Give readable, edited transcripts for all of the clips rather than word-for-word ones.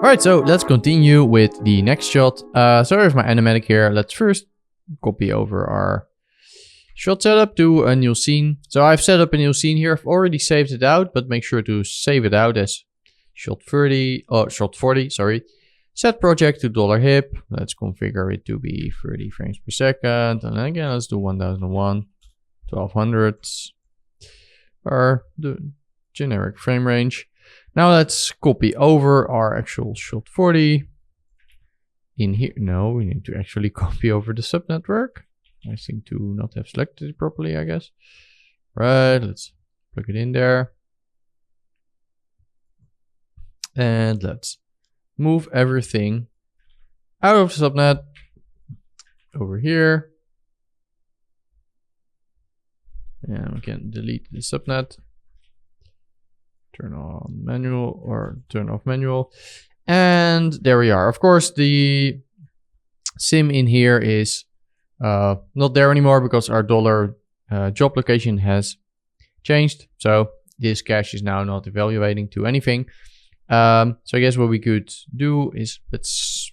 Alright, so let's continue with the next shot. So here's my animatic here. Let's first copy over our shot setup to a new scene. So I've set up a new scene here. I've already saved it out, but make sure to save it out as shot 40, sorry. Set project to $hip. Let's configure it to be 30 frames per second. And again, let's do 1001, 1200 or the generic frame range. Now let's copy over our actual shot 40 in here. No, we need to actually copy over the subnetwork. I seem to not have selected it properly, I guess. Right, let's plug it in there. And let's move everything out of the subnet over here. And we can delete the subnet. Turn on manual or turn off manual. And there we are. Of course, the sim in here is not there anymore because our job location has changed. So this cache is now not evaluating to anything. So I guess what we could do is let's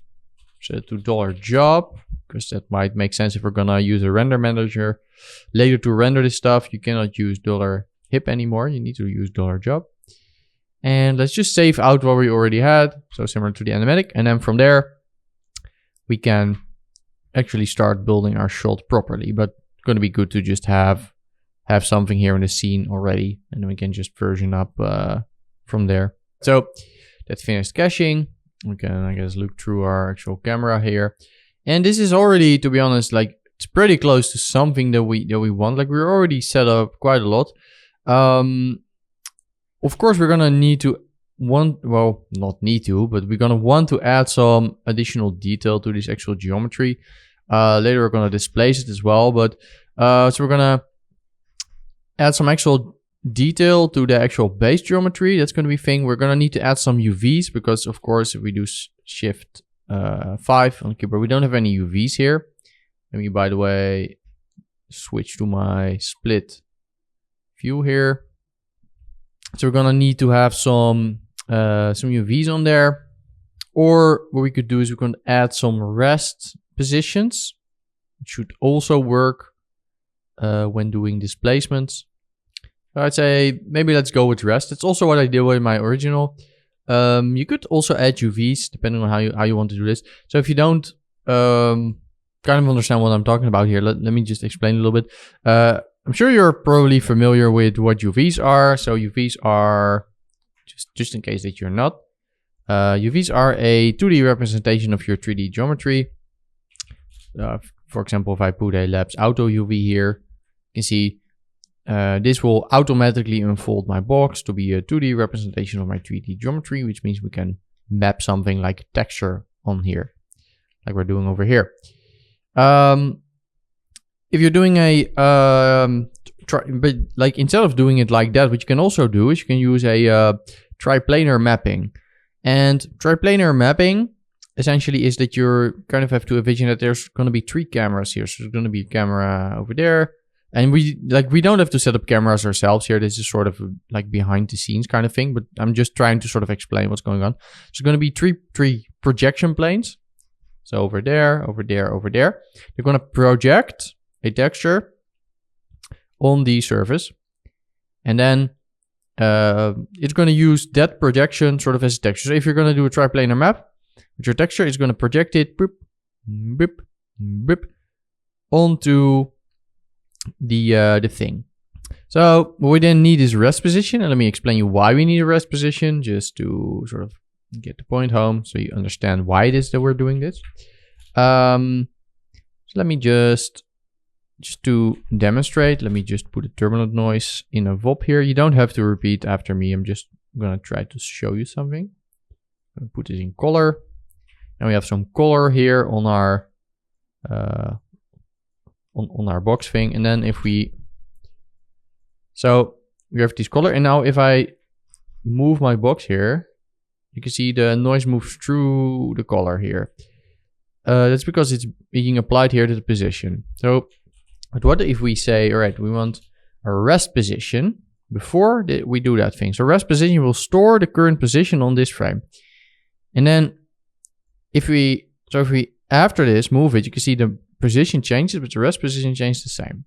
set it to $job, because that might make sense if we're gonna use a render manager later to render this stuff. You cannot use $hip anymore. You need to use $job. And let's just save out what we already had. So similar to the animatic. And then from there, we can actually start building our shot properly. But it's going to be good to just have something here in the scene already. And then we can just version up from there. So that's finished caching. We can, I guess, look through our actual camera here. And this is already, to be honest, like it's pretty close to something that we want. Like we're already set up quite a lot. Of course, we're gonna need to not need to, but we're gonna want to add some additional detail to this actual geometry. Later, we're gonna displace it as well. But so we're gonna add some actual detail to the actual base geometry. That's gonna be a thing. We're gonna need to add some UVs because, of course, if we do Shift 5 on the keyboard, we don't have any UVs here. Let me, by the way, switch to my split view here. So we're gonna need to have some UVs on there, or what we could do is we can add some rest positions. It should also work when doing displacements. So I'd say maybe let's go with rest. It's also what I did with my original. You could also add UVs depending on how you want to do this. So if you don't kind of understand what I'm talking about here, let me just explain a little bit. I'm sure you're probably familiar with what UVs are. So UVs are, just in case that you're not, UVs are a 2D representation of your 3D geometry. For example, if I put a Labs Auto UV here, you can see this will automatically unfold my box to be a 2D representation of my 3D geometry, which means we can map something like texture on here, like we're doing over here. If you're doing but like instead of doing it like that, what you can also do is you can use a triplanar mapping. And triplanar mapping essentially is that you kind of have to envision that there's going to be 3 cameras here. So there's going to be a camera over there. And we don't have to set up cameras ourselves here. This is sort of like behind the scenes kind of thing, but I'm just trying to sort of explain what's going on. There's going to be three projection planes. So over there, over there, over there. They're going to project a texture on the surface, and then it's going to use that projection sort of as a texture. So if you're going to do a triplanar map with your texture, it's going to project it boop, boop, boop, onto the thing. So what we then need is rest position, and let me explain you why we need a rest position, just to sort of get the point home so you understand why it is that we're doing this. So let me just to demonstrate, let me just put a turbulent noise in a VOP here. You don't have to repeat after me. I'm just going to try to show you something. I'm going to put this in color. Now we have some color here on our on our box thing. And then if we, so we have this color. And now if I move my box here, you can see the noise moves through the color here. That's because it's being applied here to the position. So, but what if we say, all right, we want a rest position before we do that thing. So rest position will store the current position on this frame. And then if we after this move it, you can see the position changes, but the rest position changes the same.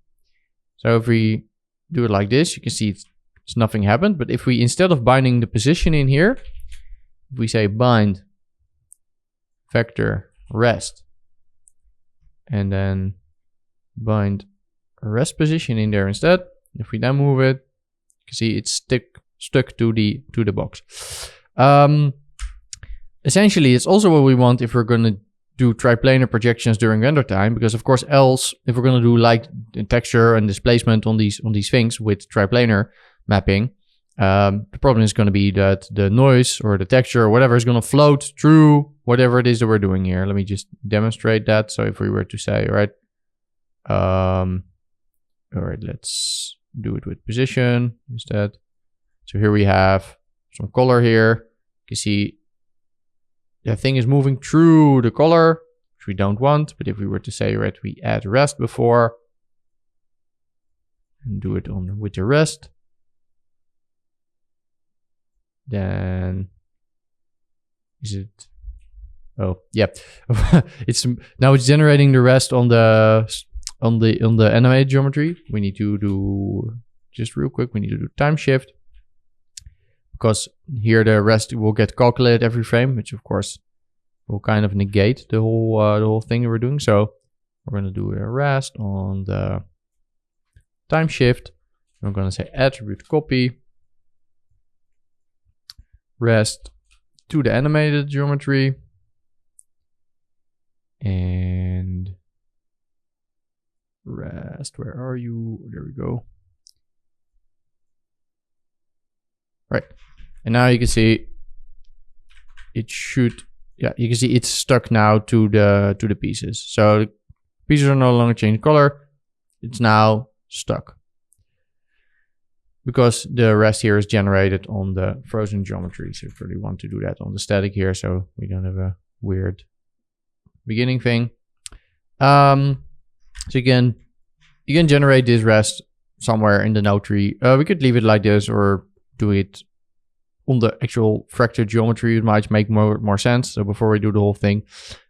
So if we do it like this, you can see it's nothing happened. But if we, instead of binding the position in here, if we say bind vector rest, and then bind rest position in there instead, if we then move it, you can see it's stuck to the box. Essentially, it's also what we want if we're going to do triplanar projections during render time, because of course else, if we're going to do like the texture and displacement on these things with triplanar mapping, the problem is going to be that the noise or the texture or whatever is going to float through whatever it is that we're doing here. Let me just demonstrate that. So if we were to say, all right, let's do it with position instead. So here we have some color here. You can see the thing is moving through the color, which we don't want. But if we were to say, right, we add rest before and do it with the rest, then is it? Oh, yeah. It's generating the rest on the animated geometry. We need to do just real quick. We need to do time shift, because here the rest will get calculated every frame, which of course will kind of negate the whole thing that we're doing. So we're going to do a rest on the time shift. I'm going to say attribute copy rest to the animated geometry, and rest, where are you? There we go. Right. And now you can see it should, yeah, you can see it's stuck now to the pieces. So the pieces are no longer changing color. It's now stuck because the rest here is generated on the frozen geometry. So if we really want to do that on the static here, so we don't have a weird beginning thing. So you can generate this rest somewhere in the node tree. We could leave it like this or do it on the actual fracture geometry. It might make more sense. So before we do the whole thing,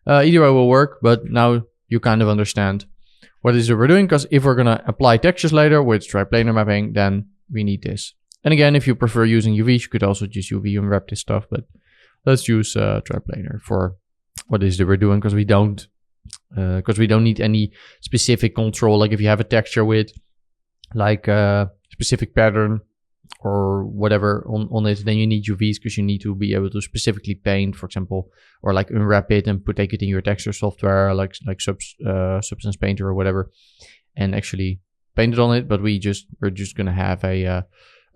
either way will work, but now you kind of understand what it is that we're doing, because if we're going to apply textures later with triplanar mapping, then we need this. And again, if you prefer using UVs, you could also just UV unwrap this stuff, but let's use triplanar for what it is that we're doing, because we don't need any specific control. Like if you have a texture with like a specific pattern or whatever on it, then you need UVs, because you need to be able to specifically paint, for example, or like unwrap it and take it in your texture software, like Substance Painter or whatever, and actually paint it on it. But we're just gonna have a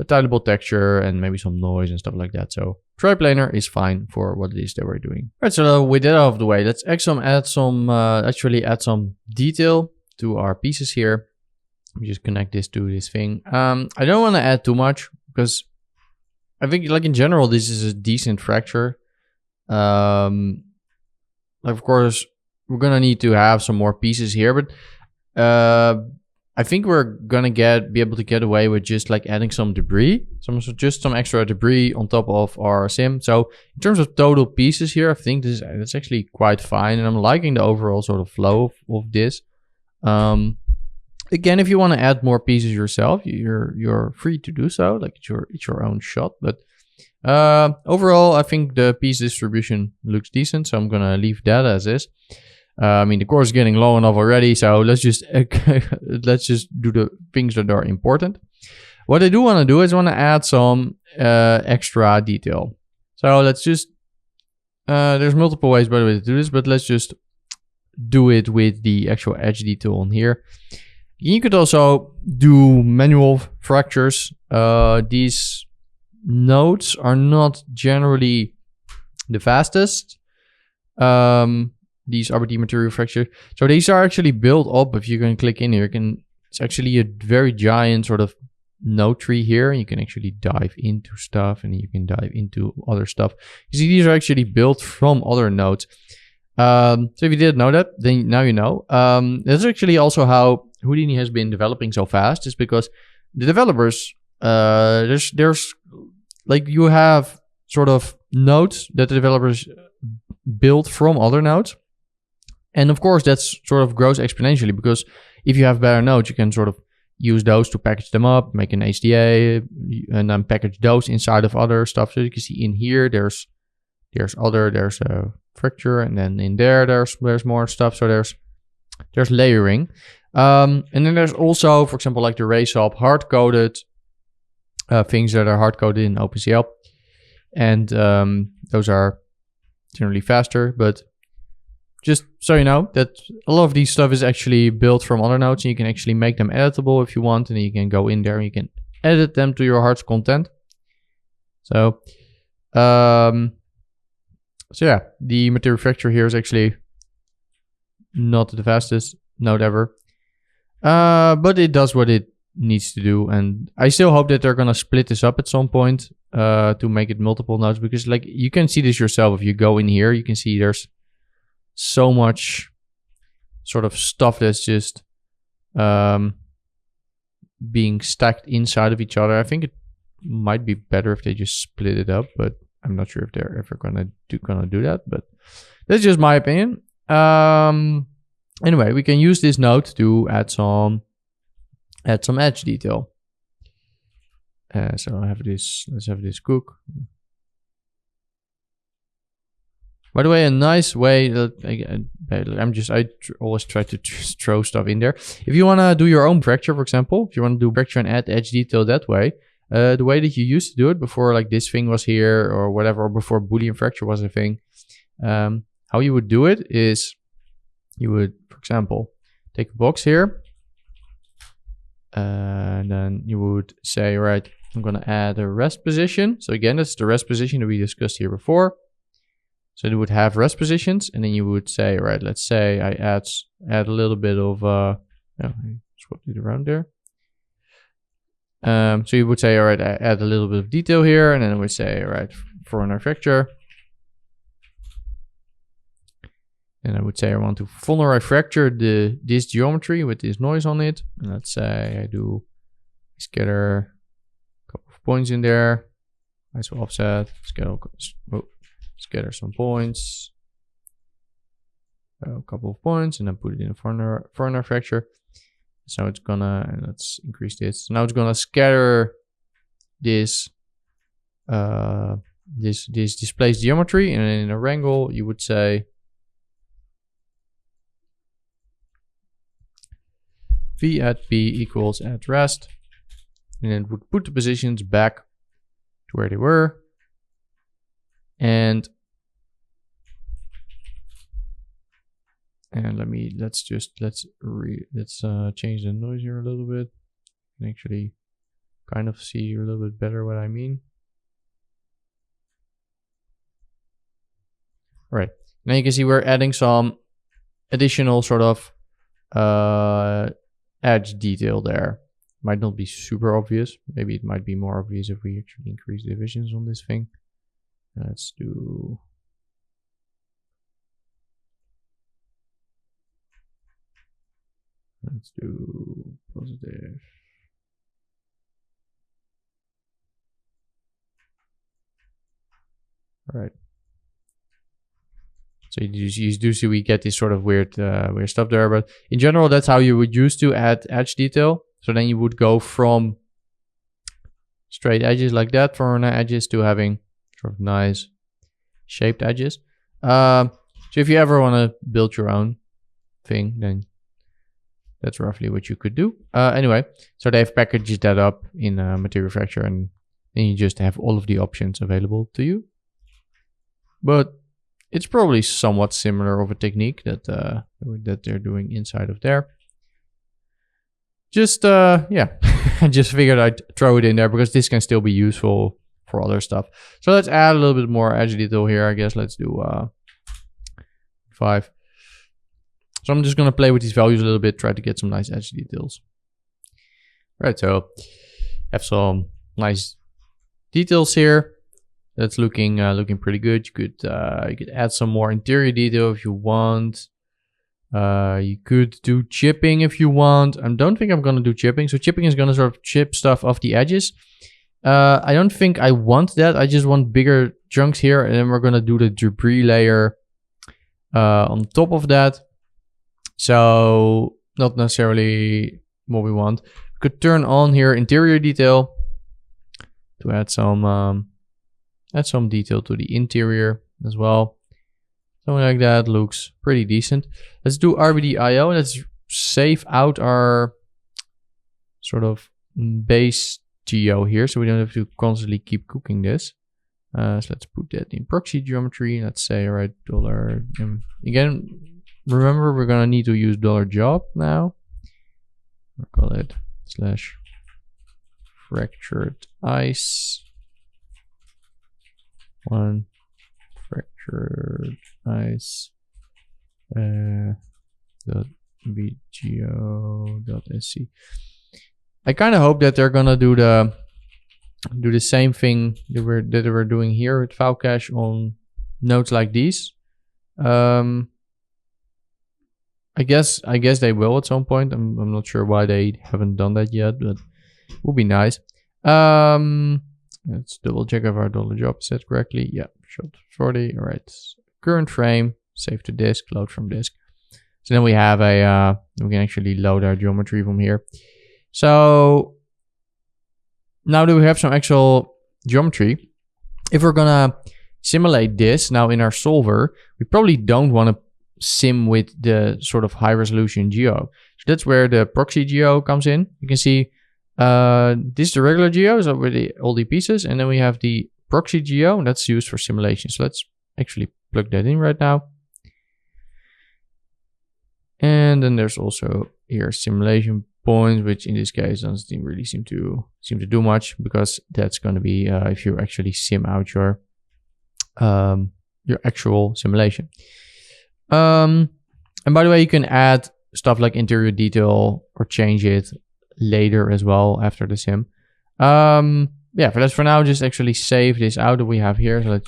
titleable texture and maybe some noise and stuff like that. So triplanar is fine for what it is that we're doing. All right, so with that out of the way, let's add some detail to our pieces here. Let me just connect this to this thing. I don't want to add too much, because I think, like, in general, this is a decent fracture. Like, of course, we're gonna need to have some more pieces here, but I think we're gonna be able to get away with just like adding some debris, just some extra debris on top of our sim. So in terms of total pieces here, I think that's actually quite fine, and I'm liking the overall sort of flow of this. Again, if you want to add more pieces yourself, you're free to do so. Like, it's your own shot. But overall, I think the piece distribution looks decent, so I'm gonna leave that as is. I mean, the course is getting long enough already, so let's just do the things that are important. What I do want to do is want to add some extra detail. So let's just there's multiple ways, by the way, to do this, but let's just do it with the actual edge detail on here. You could also do manual fractures. These nodes are not generally the fastest. These RBD material fracture. So these are actually built up. If you can click in here, it's actually a very giant sort of node tree here. You can actually dive into stuff, and you can dive into other stuff. You see, these are actually built from other nodes. So if you didn't know that, then now you know. That's actually also how Houdini has been developing so fast, is because the developers, there's like, you have sort of nodes that the developers built from other nodes. And of course, that's sort of grows exponentially, because if you have better nodes, you can sort of use those to package them up, make an HDA, and then package those inside of other stuff. So you can see in here, there's a fracture, and then in there's more stuff. So there's layering. And then there's also, for example, like the RaySub hard-coded things that are hard-coded in OpenCL. And those are generally faster, but just so you know that a lot of these stuff is actually built from other nodes, and you can actually make them editable if you want, and then you can go in there and you can edit them to your heart's content. So, yeah, the material fracture here is actually not the fastest node ever, but it does what it needs to do. And I still hope that they're gonna split this up at some point to make it multiple nodes, because like you can see this yourself. If you go in here, you can see there's so much sort of stuff that's just being stacked inside of each other. I think it might be better if they just split it up, but I'm not sure if they're ever gonna do that. But that's just my opinion. Anyway, we can use this node to add some edge detail. So I have this. Let's have this cook. By the way, a nice way that I always try to just throw stuff in there. If you want to do your own fracture, for example, if you want to do fracture and add edge detail that way, the way that you used to do it before, like this thing was here or whatever, or before Boolean fracture was a thing, how you would do it is you would, for example, take a box here, and then you would say, right, I'm going to add a rest position. So again, that's the rest position that we discussed here before. So you would have rest positions, and then you would say, right, let's say I add a little bit of, swap it around there. So you would say, all right, I add a little bit of detail here, and then I would say, all right, for an fracture. And I would say I want to vulnerable fracture this geometry with this noise on it. And let's say I do scatter a couple of points in there. ISO offset, scatter some points, a couple of points, and then put it in a foreigner fracture. So it's gonna, let's increase this. So now it's gonna scatter this this displaced geometry, and then in a wrangle you would say v at p equals at rest, and then it would put the positions back to where they were. And let's change the noise here a little bit. You can actually kind of see a little bit better what I mean. All right, now you can see we're adding some additional sort of edge detail there. Might not be super obvious. Maybe it might be more obvious if we actually increase divisions on this thing. Let's do positive. All right. So you do see we get this sort of weird stuff there, but in general, that's how you would use to add edge detail. So then you would go from straight edges like that for edges to having sort of nice shaped edges. So if you ever want to build your own thing, then that's roughly what you could do. Anyway, so they've packaged that up in material fracture, and then you just have all of the options available to you. But it's probably somewhat similar of a technique that they're doing inside of there. Just yeah, I just figured I'd throw it in there because this can still be useful for other stuff. So let's add a little bit more edge detail here. I guess let's do 5. So I'm just gonna play with these values a little bit, try to get some nice edge details. Right, so have some nice details here. That's looking pretty good. You could add some more interior detail if you want. You could do chipping if you want. I don't think I'm gonna do chipping. So chipping is gonna sort of chip stuff off the edges. I don't think I want that. I just want bigger chunks here, and then we're gonna do the debris layer on top of that. So not necessarily what we want. We could turn on here interior detail to add some detail to the interior as well. Something like that looks pretty decent. Let's do RBD.io. Let's save out our sort of base geo here, so we don't have to constantly keep cooking this. So let's put that in proxy geometry. Let's say, all right, dollar. Again, remember we're gonna need to use $job now. We'll call it slash fractured ice. One fractured ice dot bgo.sc. I kind of hope that they're gonna do the same thing that we're doing here with file cache on nodes like these. I guess they will at some point. I'm not sure why they haven't done that yet, but it would be nice. Let's double check if our $job is set correctly. Yeah, shot 40. All right, current frame, save to disk, load from disk. So then we have we can actually load our geometry from here. So now that we have some actual geometry, if we're gonna simulate this now in our solver, we probably don't want to sim with the sort of high resolution geo. So that's where the proxy geo comes in. You can see this is the regular geo, so with all the pieces, and then we have the proxy geo, and that's used for simulation. So let's actually plug that in right now. And then there's also here simulation points, which in this case doesn't really seem to do much, because that's going to be if you actually sim out your actual simulation. And by the way, you can add stuff like interior detail or change it later as well after the sim. Yeah, for now, just actually save this out that we have here. So all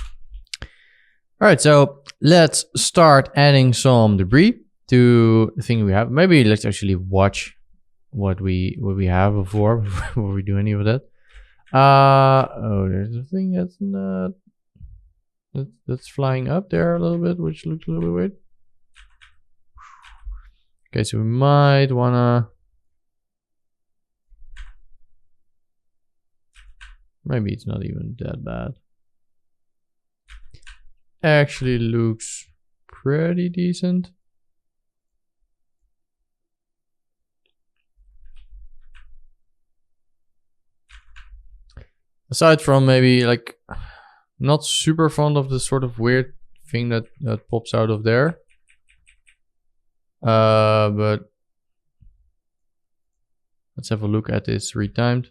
right, so let's start adding some debris to the thing we have. Maybe let's actually watch what we have before we do any of that. Oh, there's a thing that's not that's flying up there a little bit, which looks a little bit weird. Okay, so we might wanna maybe it's not even that bad. Actually looks pretty decent. Aside from maybe like not super fond of the sort of weird thing that pops out of there. But let's have a look at this retimed.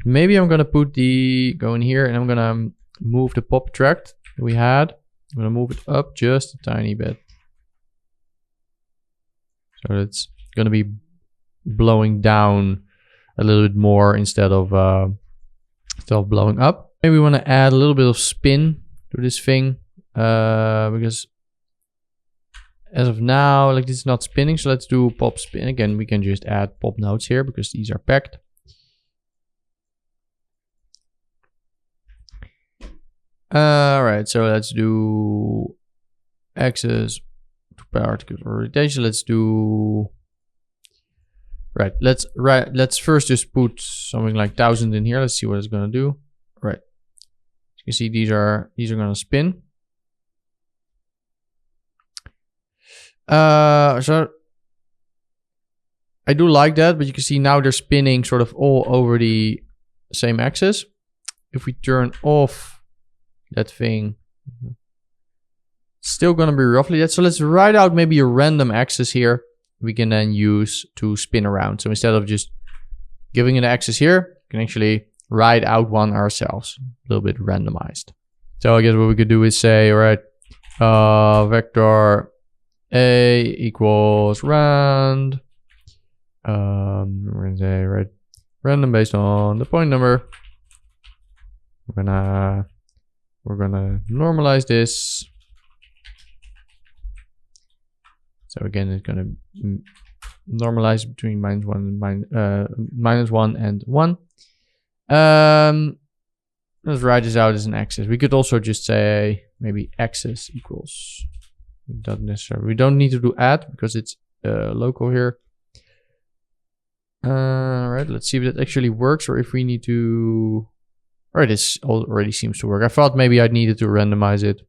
Maybe I'm gonna go in here and I'm gonna move the pop tract that we had. I'm gonna move it up just a tiny bit. So it's gonna be blowing down a little bit more instead of blowing up. Maybe we want to add a little bit of spin to this thing, because as of now, like, this is not spinning. So let's do pop spin. Again, we can just add pop nodes here because these are packed. All right, so let's do axis to particle rotation. Let's do let's first just put something like 1000 in here. Let's see what it's gonna do. Right. You can see these are gonna spin. So I do like that, but you can see now they're spinning sort of all over the same axis. If we turn off that thing, it's still gonna be roughly that. So let's write out maybe a random axis here we can then use to spin around. So instead of just giving an axis here, we can actually write out one ourselves, a little bit randomized. So I guess what we could do is say, all right, vector A equals rand. We're gonna say, right, random based on the point number. We're gonna normalize this. So again, it's gonna normalize between -1 and -1 and 1. Let's write this out as an axis. We could also just say maybe axis equals. Not necessarily. We don't need to do add because it's local here. Right, let's see if that actually works or if we need to... Alright, this already seems to work. I thought maybe I needed to randomize it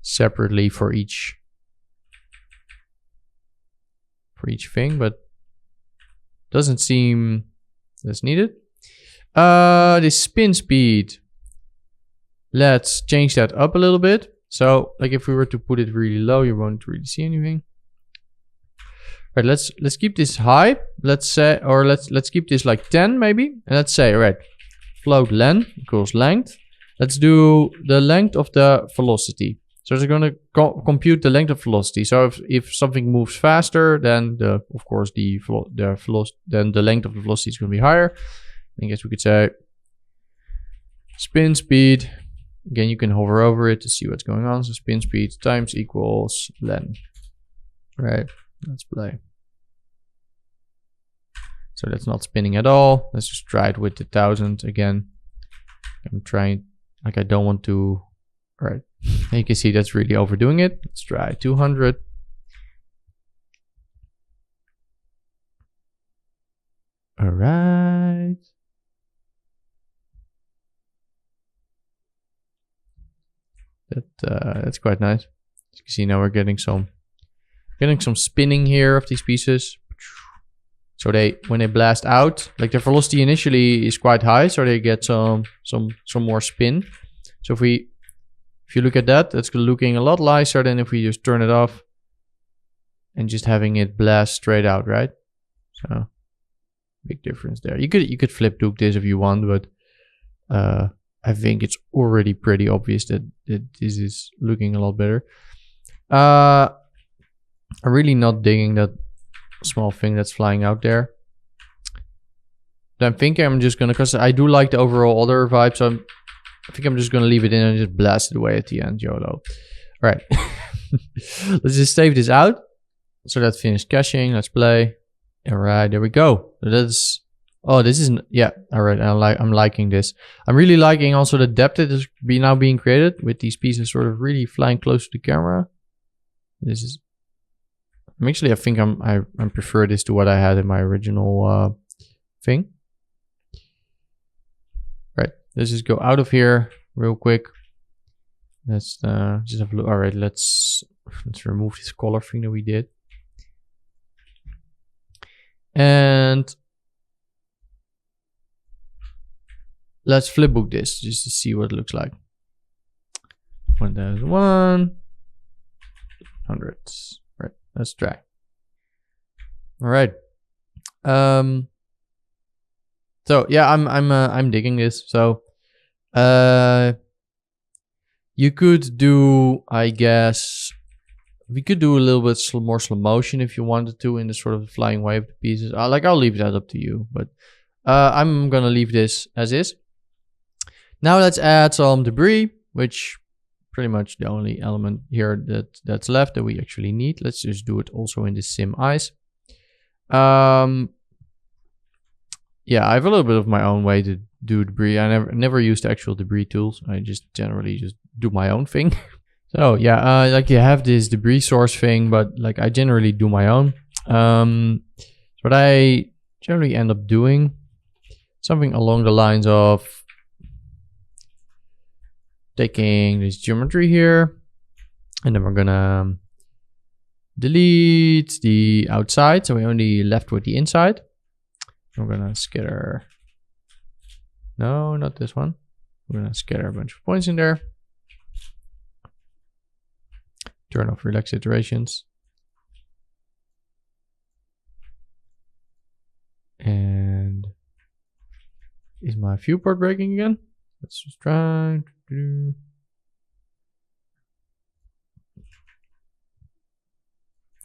separately for each thing, but doesn't seem that's needed. The spin speed. Let's change that up a little bit. So, like if we were to put it really low, you won't really see anything. Right, let's keep this high. Let's say, or let's keep this like 10 maybe. And let's say, all right, float len equals length. Let's do the length of the velocity. So it's going to compute the length of velocity. So if something moves faster, then of course the length of the velocity is going to be higher. I guess we could say spin speed. Again, you can hover over it to see what's going on. So spin speed times equals len. Right. Let's play. So that's not spinning at all. Let's just try it with the 1000 again. I'm trying, like I don't want to. All right. You can see that's really overdoing it. Let's try 200. All right. That's quite nice. As you can see now we're getting some spinning here of these pieces. So when they blast out, like their velocity initially is quite high, so they get some more spin. So if you look at that, that's looking a lot nicer than if we just turn it off and just having it blast straight out, right? So big difference there. You could flipbook this if you want, but I think it's already pretty obvious that this is looking a lot better. I'm really not digging that small thing that's flying out there. But I'm thinking I'm just gonna, because I do like the overall other vibe, so I think I'm just gonna leave it in and just blast it away at the end, YOLO. Alright. Let's just save this out. So that's finished caching. Let's play. Alright, there we go. That's, oh, this is, yeah, alright, I'm liking this. I'm really liking also the depth that is now being created with these pieces sort of really flying close to the camera. This is, I think I prefer this to what I had in my original thing. Right, let's just go out of here real quick. Let's just have a look. All right, let's remove this color thing that we did, and let's flipbook this just to see what it looks like. 1001 hundreds. Right, let's try. All right. So yeah, I'm digging this. So you could do, I guess, we could do a little bit more slow motion if you wanted to in the sort of flying way of the pieces. I'll leave that up to you, but I'm gonna leave this as is. Now let's add some debris, which pretty much the only element here that's left that we actually need. Let's just do it also in the sim eyes. Yeah, I have a little bit of my own way to do debris. I never use the actual debris tools. I just generally just do my own thing. So yeah, like you have this debris source thing, but like I generally do my own. What I generally end up doing, something along the lines of taking this geometry here, and then we're gonna delete the outside, so we only left with the inside. We're gonna scatter, no, not this one. We're gonna scatter a bunch of points in there. Turn off relax iterations. And is my viewport breaking again? Let's just try to do.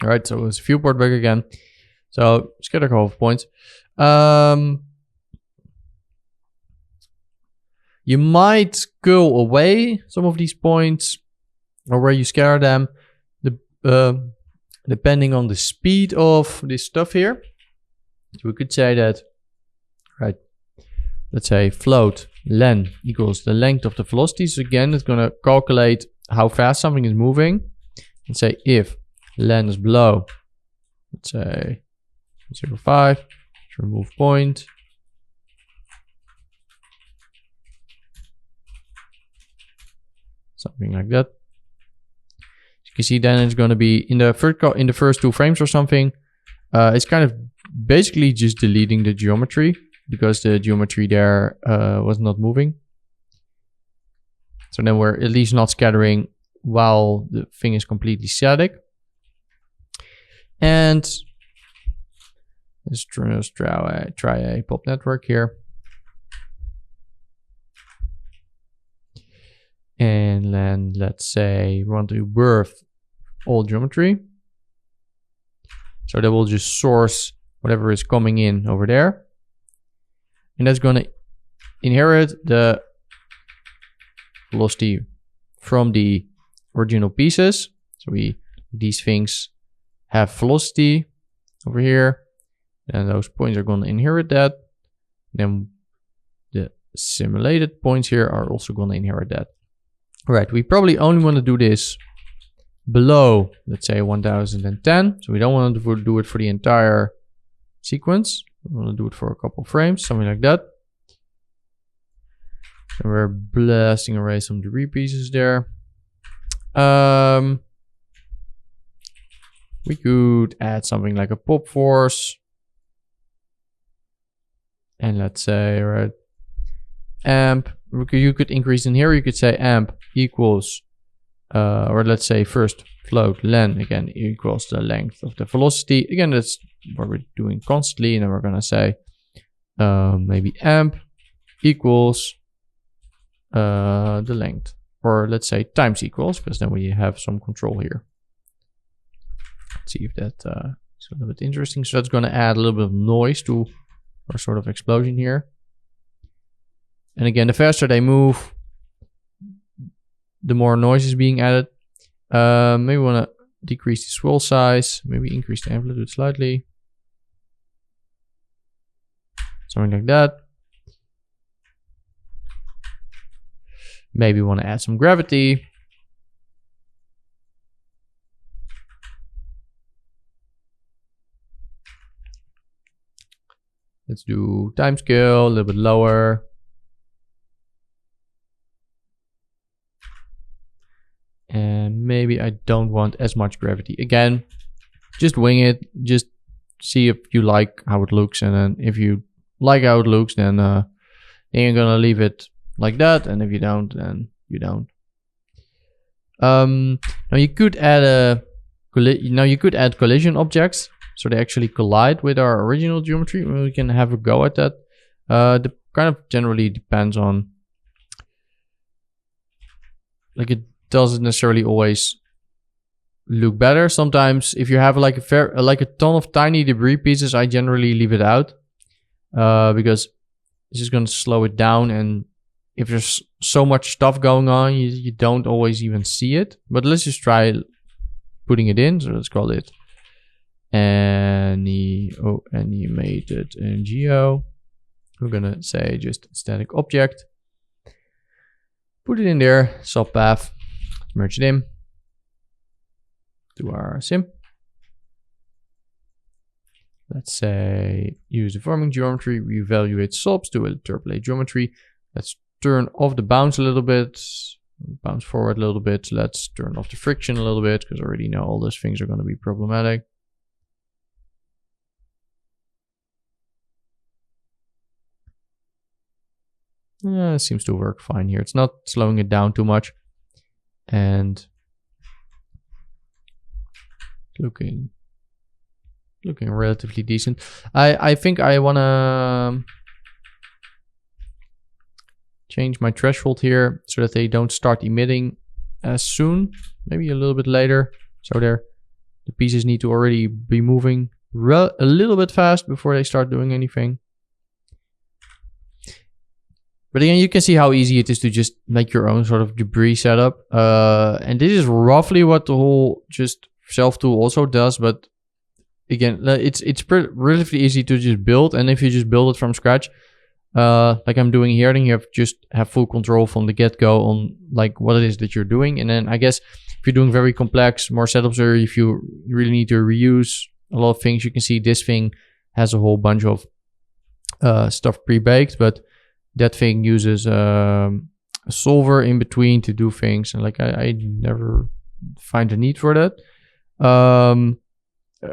All right, so it's viewport break again. So scatter a couple of points. You might go away some of these points, or where you scatter them, depending on the speed of this stuff here. So we could say that, right? Let's say float len equals the length of the velocity. So again, it's going to calculate how fast something is moving and say if len is below, let's say 0.5, remove point. Something like that. You can see then it's going to be in the first 2 frames or something. It's kind of basically just deleting the geometry because the geometry there was not moving. So then we're at least not scattering while the thing is completely static. And let's try a pop network here. And then let's say we want to birth all geometry. So that will just source whatever is coming in over there. And that's going to inherit the velocity from the original pieces. So these things have velocity over here. And those points are going to inherit that. Then the simulated points here are also going to inherit that. Right, we probably only want to do this below, let's say 1010. So we don't want to do it for the entire sequence. We want to do it for a couple frames, something like that. So we're blasting away some debris pieces there. We could add something like a pop force. And let's say, right, amp. You could increase in here. You could say amp equals, or let's say first float len again equals the length of the velocity. Again, that's what we're doing constantly. And then we're going to say maybe amp equals the length, or let's say times equals, because then we have some control here. Let's see if that is a little bit interesting. So that's going to add a little bit of noise to our sort of explosion here. And again, the faster they move, the more noise is being added. Maybe we want to decrease the swirl size, maybe increase the amplitude slightly. Something like that. Maybe we want to add some gravity. Let's do time scale, a little bit lower. And maybe I don't want as much gravity. Again, just wing it. Just see if you like how it looks. And then if you like how it looks, then you're going to leave it like that. And if you don't, then you don't. Now you could add collision objects. So they actually collide with our original geometry. We can have a go at that. The kind of generally depends on, like, it doesn't necessarily always look better. Sometimes if you have like a ton of tiny debris pieces, I generally leave it out because it's just going to slow it down. And if there's so much stuff going on, you don't always even see it. But let's just try putting it in. So let's call it animated NGO. We're going to say just static object. Put it in there, subpath. Merge it in to our sim. Let's say use the forming geometry, reevaluate subs to interpolate geometry. Let's turn off the bounce a little bit, bounce forward a little bit. Let's turn off the friction a little bit because I already know all those things are going to be problematic. It seems to work fine here. It's not slowing it down too much. And looking relatively decent. I think I want to change my threshold here so that they don't start emitting as soon, maybe a little bit later. So the pieces need to already be moving a little bit fast before they start doing anything. But again, you can see how easy it is to just make your own sort of debris setup. And this is roughly what the whole just self tool also does. But again, it's relatively easy to just build. And if you just build it from scratch, like I'm doing here, then you have full control from the get-go on like what it is that you're doing. And then I guess if you're doing very complex, more setups, or if you really need to reuse a lot of things, you can see this thing has a whole bunch of stuff pre-baked, but that thing uses a solver in between to do things, and like I never find a need for that.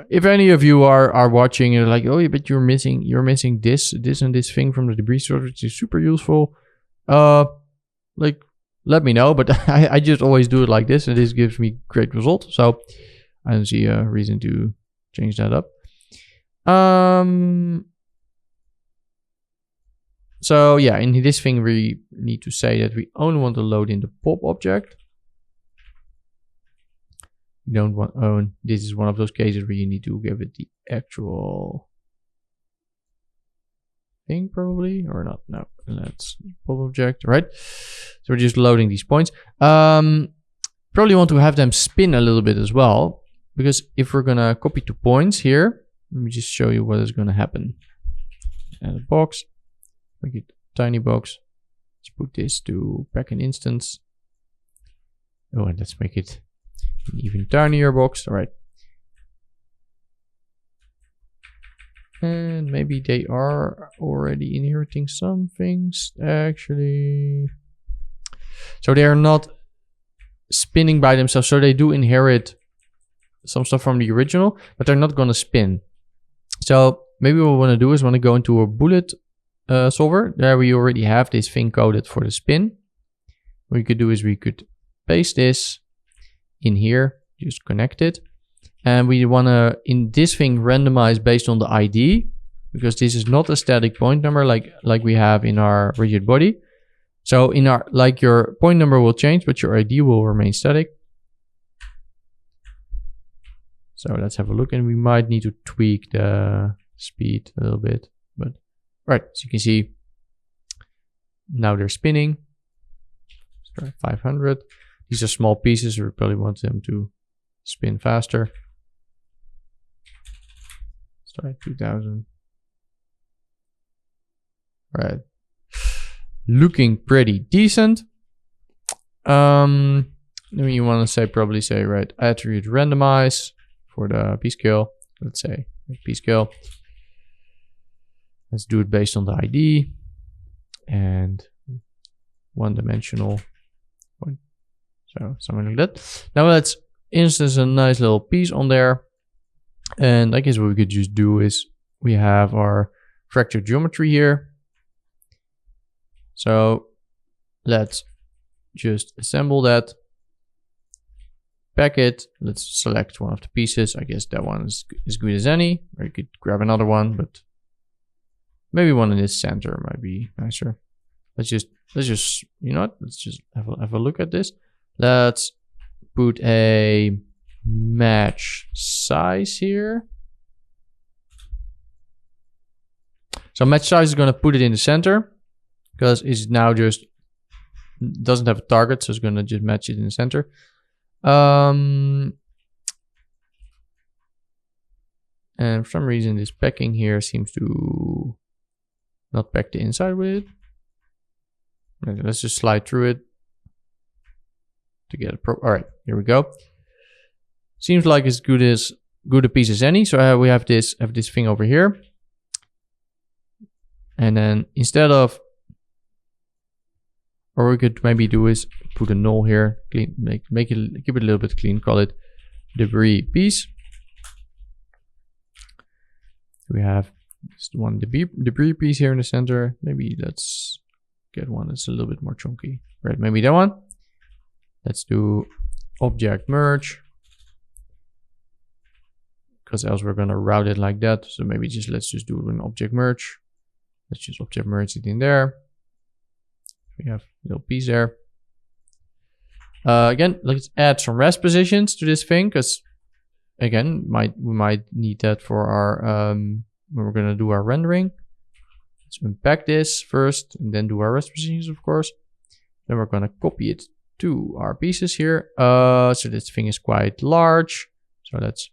If any of you are watching and like, oh, but you're missing this and this thing from the debris sorter, which is super useful, like let me know. But I just always do it like this, and this gives me great results. So I don't see a reason to change that up. So yeah, in this thing we need to say that we only want to load in the pop object. We don't want own. This is one of those cases where you need to give it the actual thing, probably, or not. No, let's pop object, right? So we're just loading these points. Probably want to have them spin a little bit as well, because if we're gonna copy 2 points here, let me just show you what is gonna happen. Add a box, make it a tiny box. Let's put this to pack an instance. Oh, and let's make it an even tinier box. All right. And maybe they are already inheriting some things, actually. So they are not spinning by themselves. So they do inherit some stuff from the original, but they're not going to spin. So maybe what we want to do is want to go into a bullet solver. There we already have this thing coded for the spin. What we could do is we could paste this in here, just connect it. And we want to, in this thing, randomize based on the ID, because this is not a static point number like we have in our rigid body. So in our, like, your point number will change, but your ID will remain static. So let's have a look, and we might need to tweak the speed a little bit, but right, so you can see now they're spinning. Let's try 500. These are small pieces, so we probably want them to spin faster. Let's try 2000. Right, looking pretty decent. Then you want to probably say right, attribute randomize for the p scale. Let's say p scale. Let's do it based on the ID and one-dimensional point. So something like that. Now let's instance a nice little piece on there. And I guess what we could just do is we have our fracture geometry here. So let's just assemble that. Pack it. Let's select one of the pieces. I guess that one is as good as any. Or you could grab another one, but maybe one in this center might be nicer. Let's just you know what? Let's just have a look at this. Let's put a match size here. So match size is going to put it in the center because it's now just doesn't have a target, so it's going to just match it in the center. And for some reason this packing here seems to not pack the inside with it. Let's just slide through it to get it. All right, here we go. Seems like it's good a piece as any. So we have this thing over here, and then instead of, or we could maybe do is put a null here, clean, make it, keep it a little bit clean, call it debris piece. We have just one debris piece here in the center. Maybe let's get one that's a little bit more chunky. Right, maybe that one. Let's do object merge, because else we're gonna route it like that. So maybe let's just do an object merge. Let's just object merge it in there. We have a little piece there. Again, let's add some rest positions to this thing, because again, we might need that for our when we're gonna do our rendering. Let's unpack this first and then do our rest positions, of course. Then we're gonna copy it to our pieces here. So this thing is quite large. So let's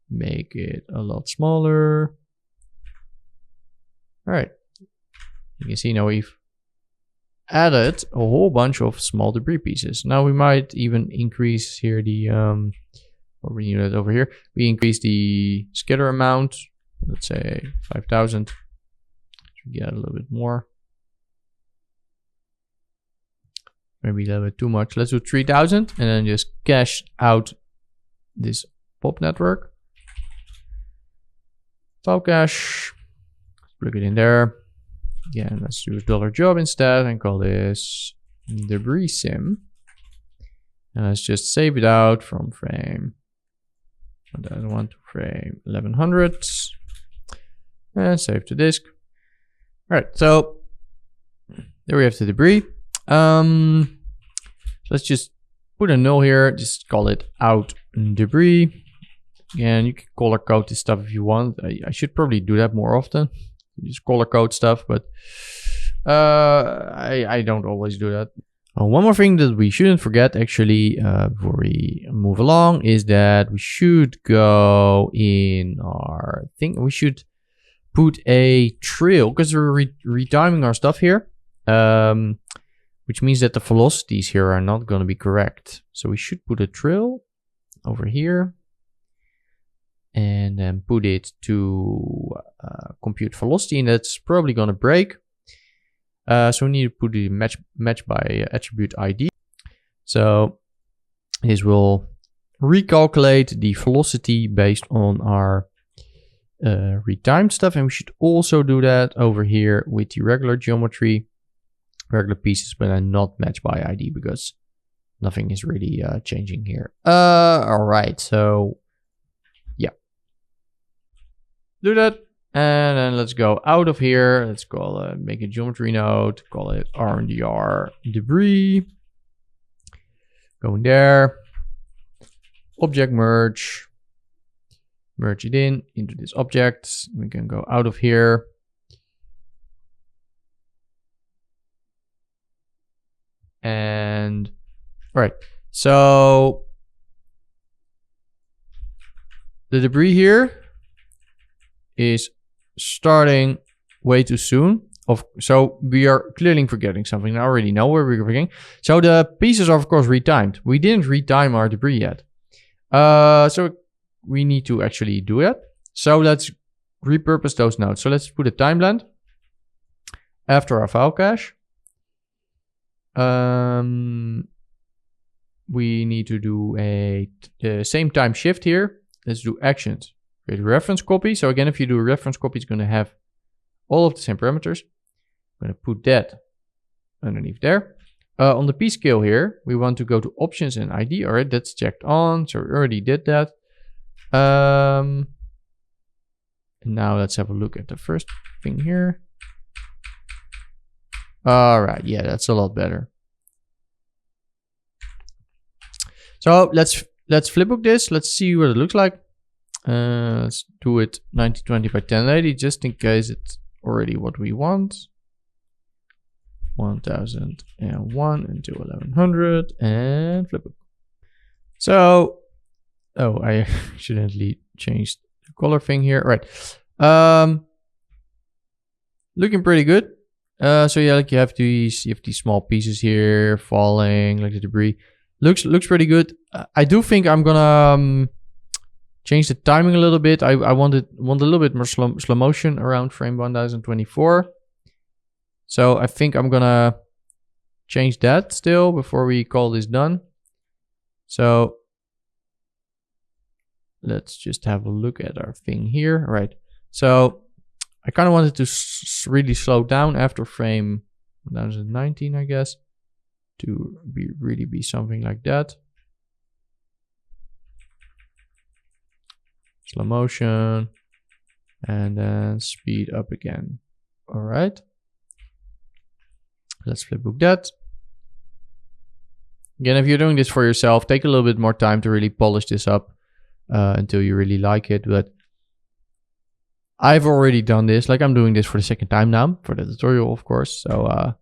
make it a lot smaller. All right. You can see now we've added a whole bunch of small debris pieces. Now we might even increase here the, or we need it over here. We increase the scatter amount, let's say 5,000. Get a little bit more. Maybe a little bit too much. Let's do 3,000 and then just cache out this pop network. File cache. Plug it in there. Again, let's do $job instead and call this debris sim. And let's just save it out from frame. I don't want to frame 1100 and save to disk. All right, so there we have the debris. Let's just put a null here. Just call it out debris. And you can color code this stuff if you want. I should probably do that more often. Just color code stuff, but I don't always do that. One more thing that we shouldn't forget actually before we move along is that we should go in our thing. We should put a trail because we're retiming our stuff here, which means that the velocities here are not going to be correct. So we should put a trail over here and then put it to compute velocity, and that's probably going to break. So we need to put the match by attribute ID. So this will recalculate the velocity based on our retimed stuff, and we should also do that over here with the regular geometry, regular pieces, but then not match by ID because nothing is really changing here. All right, so yeah, do that. And then let's go out of here. Let's call make a geometry node, call it RNDR debris. Go in there, object merge, merge it into this object. We can go out of here. And all right, so the debris here is starting way too soon. So we are clearly forgetting something. I already know where we're forgetting. So the pieces are of course retimed. We didn't retime our debris yet. So we need to actually do that. So let's repurpose those nodes. So let's put a time blend after our file cache. We need to do the same time shift here. Let's do actions. Create a reference copy. So again, if you do a reference copy, it's going to have all of the same parameters. I'm going to put that underneath there. On the P scale here, we want to go to options and ID. All right, that's checked on. So we already did that. And now let's have a look at the first thing here. All right, yeah, that's a lot better. So let's flipbook this. Let's see what it looks like. Let's do it 1920 by 1080 just in case it's already what we want. 1001 into 1100 and flipbook. So, oh, I accidentally changed the color thing here. All right, looking pretty good. So yeah, like you have these small pieces here falling, like the debris. Looks pretty good. I do think I'm gonna change the timing a little bit. I want a little bit more slow motion around frame 1024. So I think I'm gonna change that still before we call this done. So let's just have a look at our thing here. All right. So I kind of wanted to really slow down after frame 1019, I guess, to really be something like that. Slow motion, and then speed up again. All right. Let's flipbook that. Again, if you're doing this for yourself, take a little bit more time to really polish this up until you really like it. But I've already done this. Like I'm doing this for the second time now for the tutorial, of course. So, all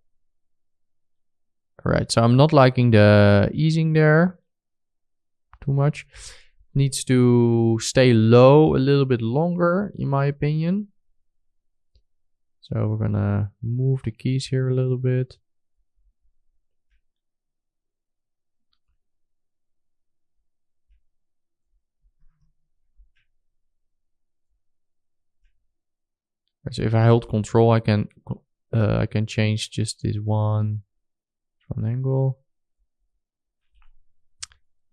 right. So I'm not liking the easing there too much. Needs to stay low a little bit longer, in my opinion. So we're gonna move the keys here a little bit. So if I hold Control, I can change just this one angle.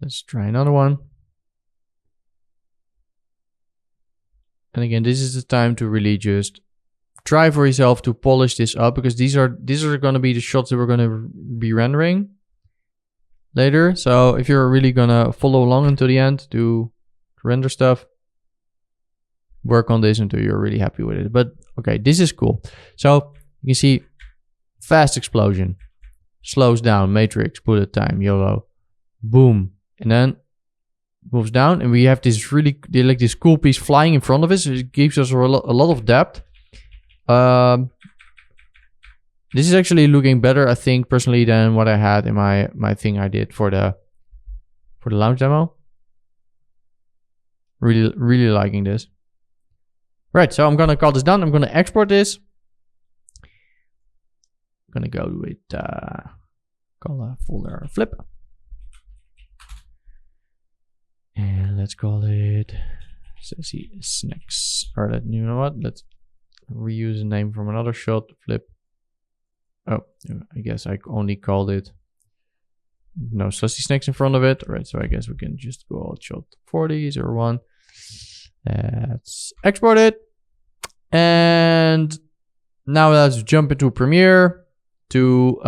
Let's try another one. And again, this is the time to really just try for yourself to polish this up, because these are going to be the shots that we're going to be rendering later. So if you're really going to follow along until the end to render stuff, work on this until you're really happy with it. But okay, this is cool. So you can see fast explosion, slows down, matrix, bullet time, YOLO, boom, and then moves down, and we have this really like this cool piece flying in front of us. It gives us a lot of depth. This is actually looking better, I think, personally, than what I had in my thing I did for the launch demo. Really liking this. Right, so I'm gonna call this done. I'm gonna export this. I'm gonna go with call a folder flip. And let's call it SESI-Snacks. Or you know what? Let's reuse a name from another shot. Flip. Oh, I guess I only called it no SESI-Snacks in front of it. All right, so I guess we can just go out shot 4001. Let's export it. And now let's jump into Premiere to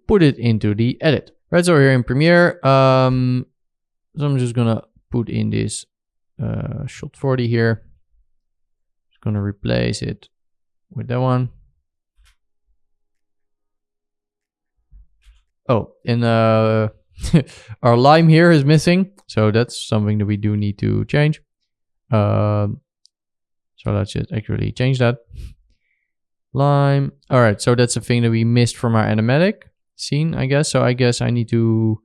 put it into the edit. Right, so here in Premiere, so I'm just gonna put in this shot 40 here. Just gonna replace it with that one. Oh, and our lime here is missing, so that's something that we do need to change. So let's just actually change that. Lime. All right, so that's a thing that we missed from our animatic scene, I guess. So I guess I need to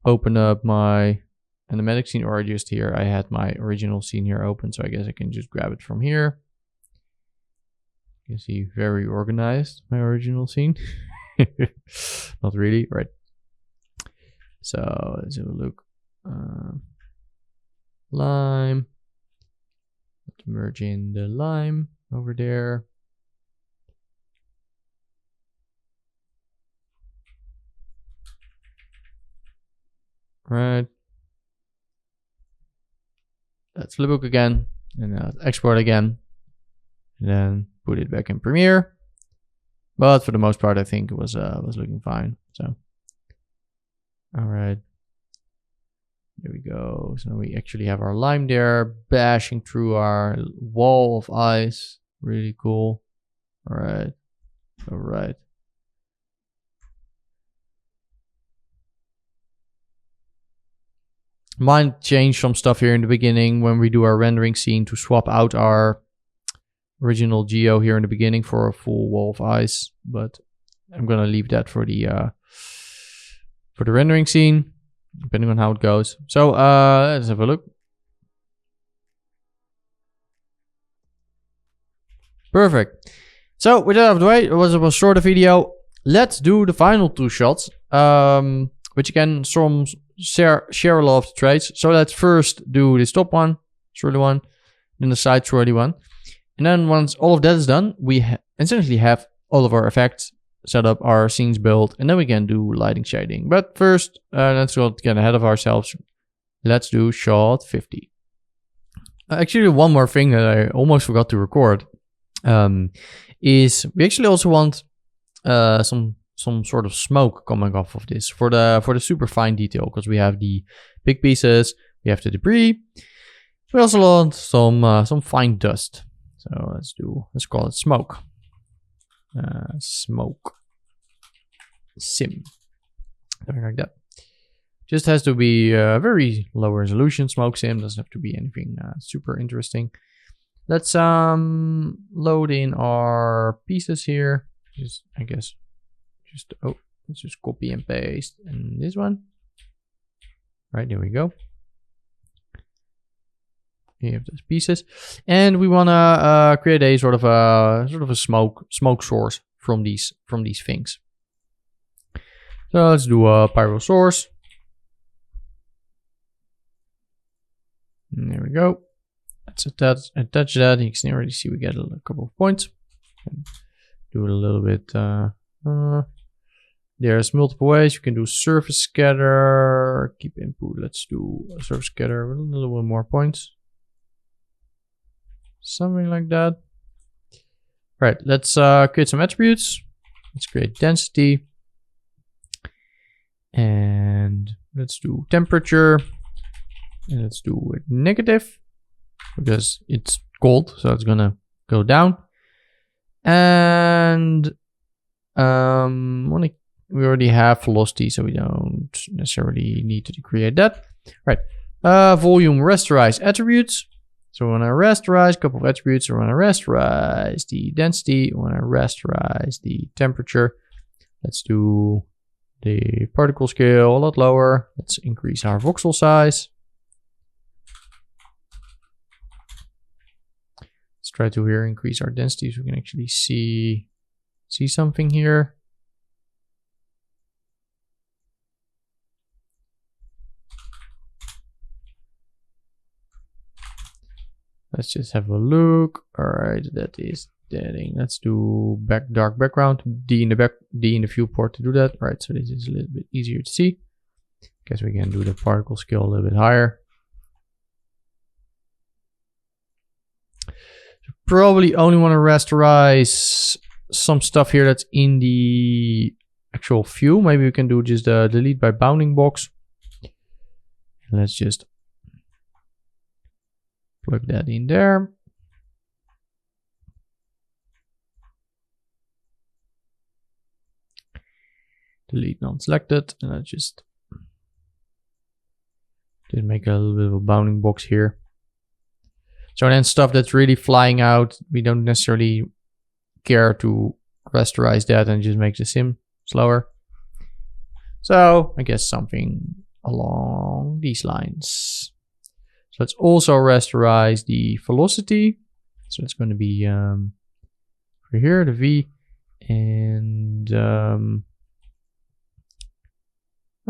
open up my animatic scene, or just here. I had my original scene here open, so I guess I can just grab it from here. You can see very organized, my original scene. Not really, right? So let's have a look. Lime. Let's merge in the lime over there. Right. Let's flipbook again, and export again, and then put it back in Premiere. But for the most part, I think it was looking fine. So, all right, there we go. So we actually have our lime there, bashing through our wall of ice. Really cool. All right, all right. Might change some stuff here in the beginning when we do our rendering scene to swap out our original geo here in the beginning for a full wall of ice, but I'm gonna leave that for the rendering scene, depending on how it goes. So let's have a look. Perfect. So with that out of the way, it was a shorter video. Let's do the final two shots, which again share a lot of the traits. So let's first do this top one, swirly one, then the side swirly one. And then once all of that is done, we essentially have all of our effects set up, our scenes built, and then we can do lighting shading. But first, let's not get ahead of ourselves. Let's do shot 50. Actually, one more thing that I almost forgot to record is we actually also want some sort of smoke coming off of this for the super fine detail, because we have the big pieces, we have the debris. We also want some fine dust. So let's call it smoke. Smoke sim. Something like that. Just has to be very low resolution smoke sim. Doesn't have to be anything super interesting. Let's load in our pieces here. I guess let's just copy and paste in this one. Right, there we go. You have those pieces, and we want to create a sort of a smoke source from these things. So let's do a pyro source. And there we go. Let's attach that. You can already see we get a couple of points. Do it a little bit. There's multiple ways. You can do surface scatter. Keep input. Let's do a surface scatter with a little bit more points. Something like that. Right. Let's create some attributes. Let's create density. And let's do temperature. And let's do it negative. Because it's cold, so it's gonna go down. And we already have velocity, so we don't necessarily need to create that. Right. Volume rasterize attributes. So we want to rasterize a couple of attributes. We want to rasterize the density. We want to rasterize the temperature. Let's do the particle scale a lot lower. Let's increase our voxel size. Let's try to here increase our density so we can actually see something here. Let's just have a look. All right, that is deading. Let's do dark background. D in the viewport to do that. All right, so this is a little bit easier to see. Guess we can do the particle scale a little bit higher. So probably only want to rasterize some stuff here that's in the actual view. Maybe we can do just the delete by bounding box. And let's just plug that in there. Delete non-selected, and let's just make a little bit of a bounding box here. So then stuff that's really flying out, we don't necessarily care to rasterize that and just make the sim slower. So I guess something along these lines. So let's also rasterize the velocity. So it's going to be over here, the V, and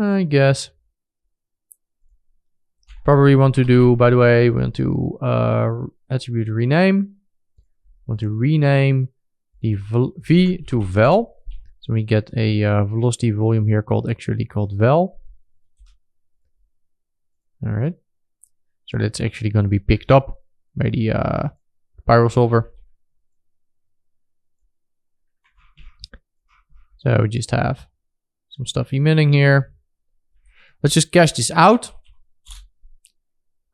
I guess probably want to do, by the way, we want to attribute rename. Want to rename the V to vel. So we get a velocity volume here called vel. All right. So that's actually going to be picked up by the pyro solver. So we just have some stuff emitting here. Let's just cache this out.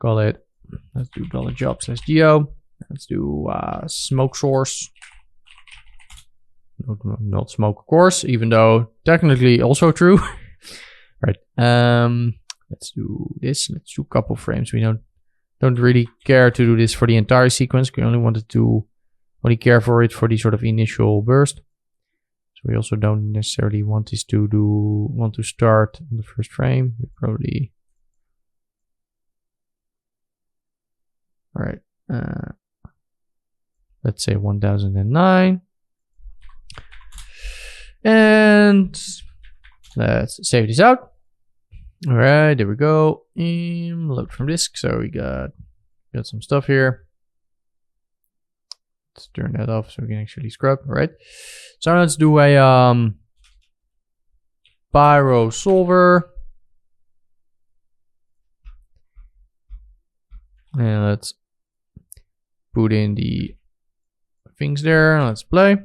Call it, let's do $job/geo. Let's do smoke source. Not smoke, of course, even though technically also true. Right. Let's do this. Let's do a couple frames. We don't really care to do this for the entire sequence. We only care for it for the sort of initial burst. So we also don't necessarily want this to start on the first frame. We probably, all right. Let's say 1009. And let's save this out. All right, there we go. Load from disk. So we got some stuff here. Let's turn that off so we can actually scrub. All right. So let's do a pyro solver. And let's put in the things there. Let's play.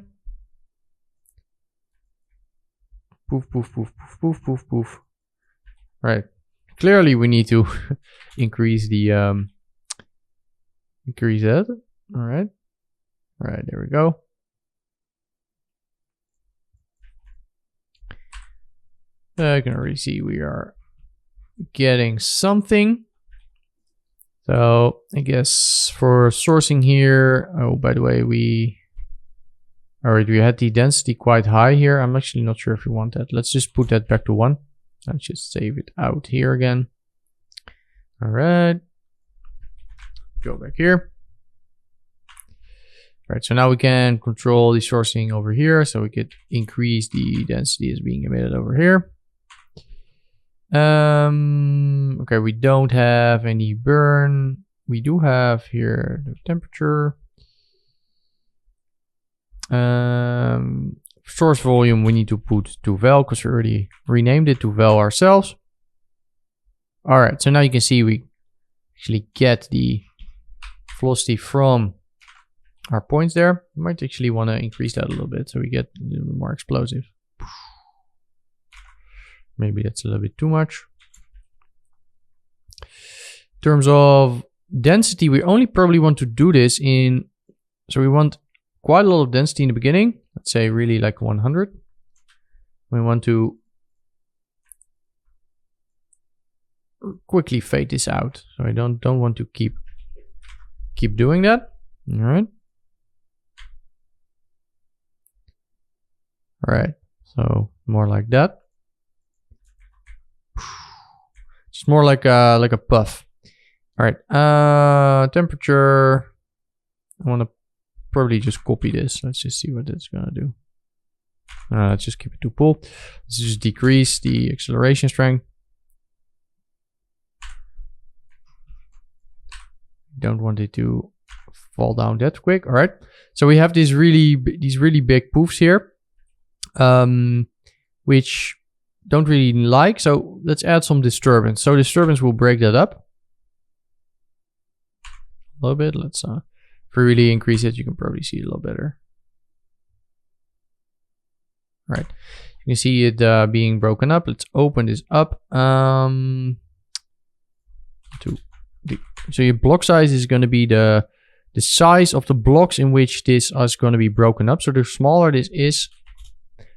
Poof, poof, poof, poof, poof, poof, poof. Right. Clearly we need to increase the increase that. All right. All right, there we go. I can already see we are getting something. So I guess for sourcing here, oh, by the way, we had the density quite high here. I'm actually not sure if we want that. Let's just put that back to 1. Let's just save it out here again. All right. go back here. All right, so now we can control the sourcing over here, so we could increase the density as being emitted over here. Okay, we don't have any burn. We do have here the temperature. Source volume we need to put to val because we already renamed it to val ourselves. All right, so now you can see we actually get the velocity from our points there. We might actually want to increase that a little bit so we get a little bit more explosive. Maybe that's a little bit too much. In terms of density, we only probably want to do this in, so we want quite a lot of density in the beginning. Let's say really like 100. We want to quickly fade this out. So I don't want to keep doing that. All right. All right. So more like that. It's more like a puff. All right. Temperature. I want to probably just copy this. Let's just see what it's gonna do. Let's just keep it to pull. Let's just decrease the acceleration strength. Don't want it to fall down that quick. All right. So we have these really big poofs here, which don't really like. So let's add some disturbance. So disturbance will break that up a little bit. Let's if we really increase it, you can probably see it a little better. All right, you can see it being broken up. Let's open this up. So your block size is going to be the size of the blocks in which this is going to be broken up. So the smaller this is,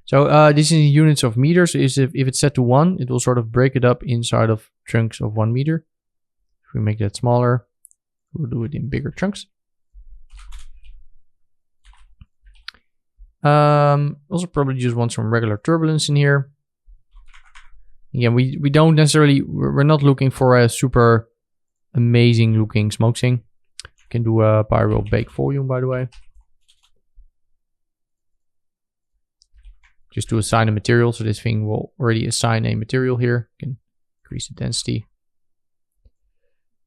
so this is in units of meters. So if it's set to 1, it will sort of break it up inside of chunks of 1 meter. If we make that smaller, we'll do it in bigger chunks. Also probably just want some regular turbulence in here. Again, we don't necessarily, we're not looking for a super amazing looking smoke sink. Can do a pyro bake volume, by the way. Just to assign a material, so this thing will already assign a material here. Can increase the density.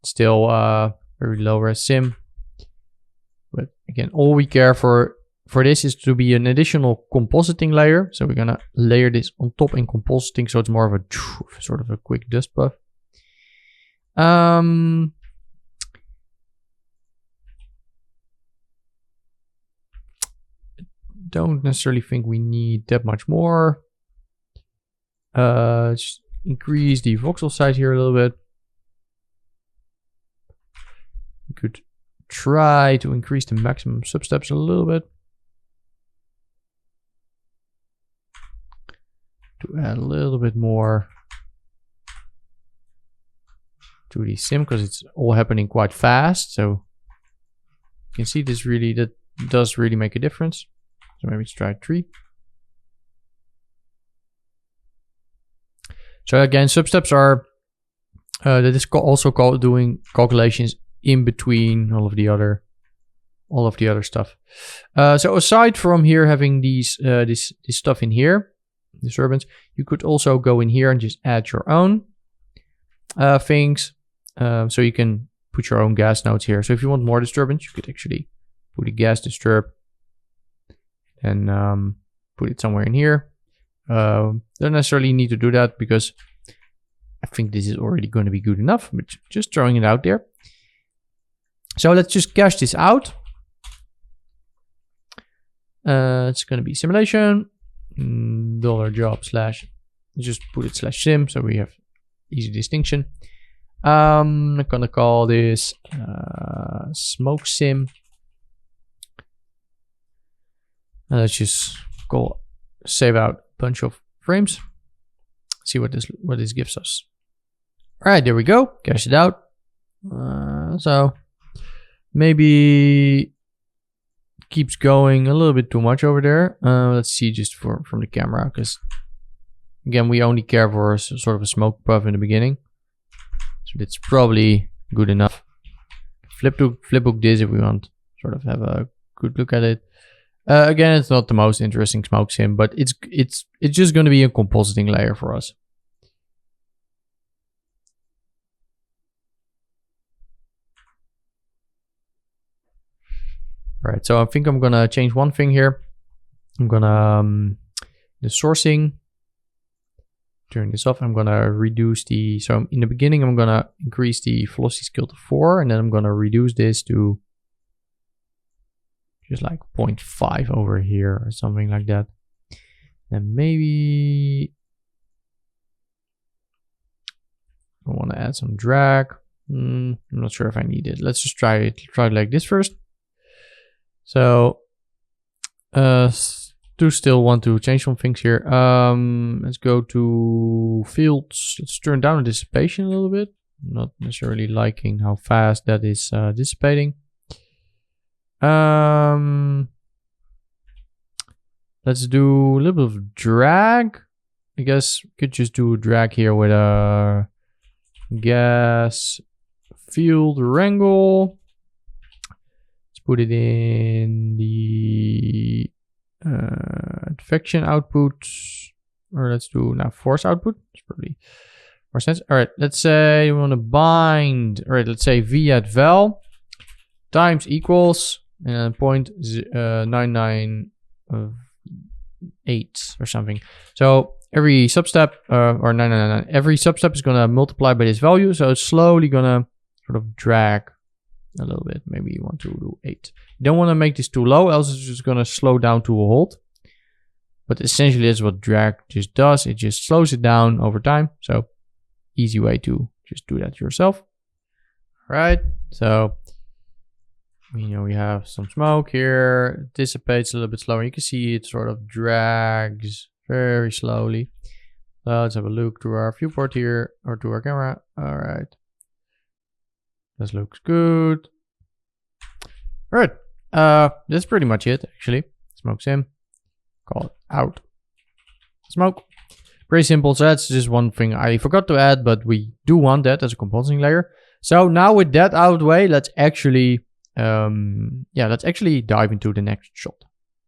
Still very low res sim. But again, all we care for this is to be an additional compositing layer. So we're gonna layer this on top in compositing, so it's more of a sort of a quick dust puff. Don't necessarily think we need that much more. Just increase the voxel size here a little bit. We could try to increase the maximum substeps a little bit. To add a little bit more to the sim, because it's all happening quite fast. So you can see this really, that does really make a difference. So maybe let's try 3. So again, substeps are that is also called doing calculations in between all of the other stuff. So aside from here having these this stuff in here, disturbance, you could also go in here and just add your own things. So you can put your own gas nodes here. So if you want more disturbance, you could actually put a gas disturb and put it somewhere in here. Don't necessarily need to do that because I think this is already going to be good enough, but just throwing it out there. So let's just cache this out. It's going to be simulation $job / just put it /sim, so we have easy distinction. I'm going to call this smoke sim. Let's just save out a bunch of frames. See what this gives us. All right, there we go. Cache it out. So maybe keeps going a little bit too much over there. Let's see just from the camera, because again, we only care for sort of a smoke puff in the beginning. So that's probably good enough. flipbook this if we want sort of have a good look at it. Again, it's not the most interesting smoke sim, but it's just going to be a compositing layer for us. All right, so I think I'm gonna change one thing here. I'm gonna the sourcing. Turn this off. I'm gonna reduce the. So in the beginning, I'm gonna increase the velocity scale to 4, and then I'm gonna reduce this to just like 0.5 over here or something like that. And maybe I want to add some drag. I'm not sure if I need it. Let's just try it. Try it like this first. So, do still want to change some things here. Let's go to fields. Let's turn down the dissipation a little bit. Not necessarily liking how fast that is dissipating. Let's do a little bit of drag. I guess we could just do a drag here with a gas field wrangle. Let's put it in the advection output, or let's do now force output. It's probably more sense. All right, let's say we want to bind. All right, let's say v at val times equals and 0.998 or something. So every substep or 999, every substep is gonna multiply by this value. So it's slowly gonna sort of drag a little bit. Maybe you want to do 8. You don't want to make this too low, else it's just gonna slow down to a halt. But essentially that's what drag just does. It just slows it down over time. So easy way to just do that yourself. All right, so we have some smoke here. It dissipates a little bit slower. You can see it sort of drags very slowly. Let's have a look through our viewport here, or to our camera. All right, this looks good. All right, that's pretty much it actually. Smoke sim, call it out smoke. Pretty simple. So that's just one thing I forgot to add, but we do want that as a compositing layer. So now with that out of the way, let's actually dive into the next shot.